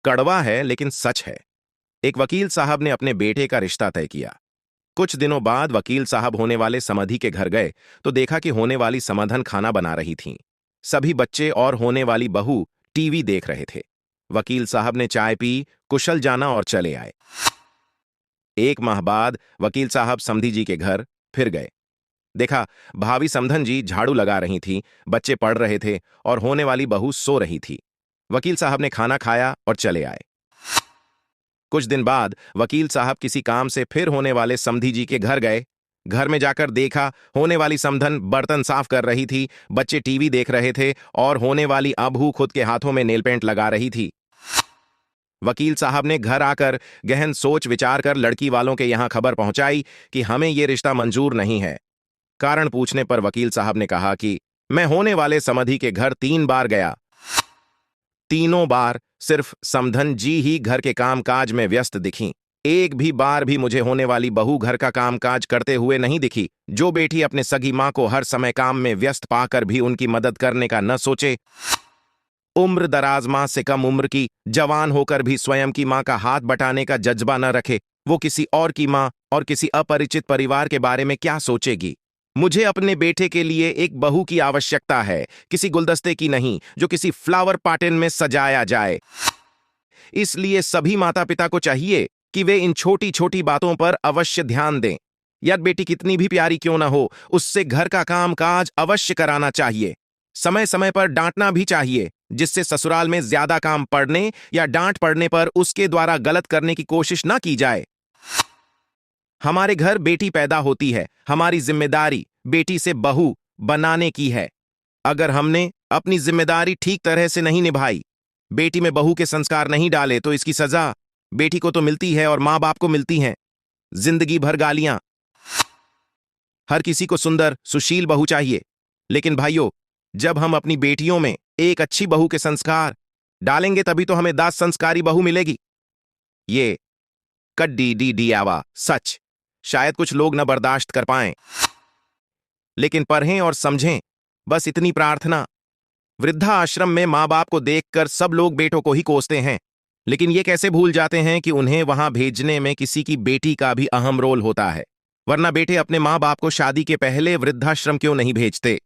कड़वा है लेकिन सच है। एक वकील साहब ने अपने बेटे का रिश्ता तय किया। कुछ दिनों बाद वकील साहब होने वाले समधी के घर गए तो देखा कि होने वाली समधन खाना बना रही थीं। सभी बच्चे और होने वाली बहू टीवी देख रहे थे। वकील साहब ने चाय पी, कुशल जाना और चले आए। एक माह बाद वकील साहब समधी जी के घर फिर गए। देखा, भाभी समधन जी झाड़ू लगा रही थी, बच्चे पढ़ रहे थे और होने वाली बहू सो रही थी। वकील साहब ने खाना खाया और चले आए। कुछ दिन बाद वकील साहब किसी काम से फिर होने वाले समधी जी के घर गए। घर में जाकर देखा, होने वाली समधन बर्तन साफ कर रही थी, बच्चे टीवी देख रहे थे और होने वाली अबू खुद के हाथों में नेल पेंट लगा रही थी। वकील साहब ने घर आकर गहन सोच विचार कर लड़की वालों के यहां खबर पहुंचाई कि हमें यह रिश्ता मंजूर नहीं है। कारण पूछने पर वकील साहब ने कहा कि मैं होने वाले समधी के घर 3 बार गया। तीनों बार सिर्फ समधन जी ही घर के कामकाज में व्यस्त दिखीं। एक भी बार भी मुझे होने वाली बहू घर का कामकाज करते हुए नहीं दिखी। जो बेटी अपने सगी मां को हर समय काम में व्यस्त पाकर भी उनकी मदद करने का न सोचे, उम्र दराज मां से कम उम्र की जवान होकर भी स्वयं की मां का हाथ बटाने का जज्बा न रखे, वो किसी और की मां और किसी अपरिचित परिवार के बारे में क्या सोचेगी। मुझे अपने बेटे के लिए एक बहू की आवश्यकता है, किसी गुलदस्ते की नहीं जो किसी फ्लावर पार्टन में सजाया जाए। इसलिए सभी माता पिता को चाहिए कि वे इन छोटी छोटी बातों पर अवश्य ध्यान दें। यार, बेटी कितनी भी प्यारी क्यों ना हो, उससे घर का काम काज अवश्य कराना चाहिए। समय समय पर डांटना भी चाहिए, जिससे ससुराल में ज्यादा काम पड़ने या डांट पड़ने पर उसके द्वारा गलत करने की कोशिश ना की जाए। हमारे घर बेटी पैदा होती है, हमारी जिम्मेदारी बेटी से बहू बनाने की है। अगर हमने अपनी जिम्मेदारी ठीक तरह से नहीं निभाई, बेटी में बहू के संस्कार नहीं डाले, तो इसकी सजा बेटी को तो मिलती है और मां बाप को मिलती हैं, जिंदगी भर गालियां। हर किसी को सुंदर सुशील बहू चाहिए, लेकिन भाइयों, जब हम अपनी बेटियों में एक अच्छी बहू के संस्कार डालेंगे तभी तो हमें दास संस्कारी बहू मिलेगी। ये कड्डी डी डी आवा सच शायद कुछ लोग न बर्दाश्त कर पाएं, लेकिन पढ़ें और समझें। बस इतनी प्रार्थना। वृद्धा आश्रम में मां बाप को देखकर सब लोग बेटों को ही कोसते हैं, लेकिन ये कैसे भूल जाते हैं कि उन्हें वहां भेजने में किसी की बेटी का भी अहम रोल होता है। वरना बेटे अपने मां बाप को शादी के पहले वृद्धाश्रम क्यों नहीं भेजते।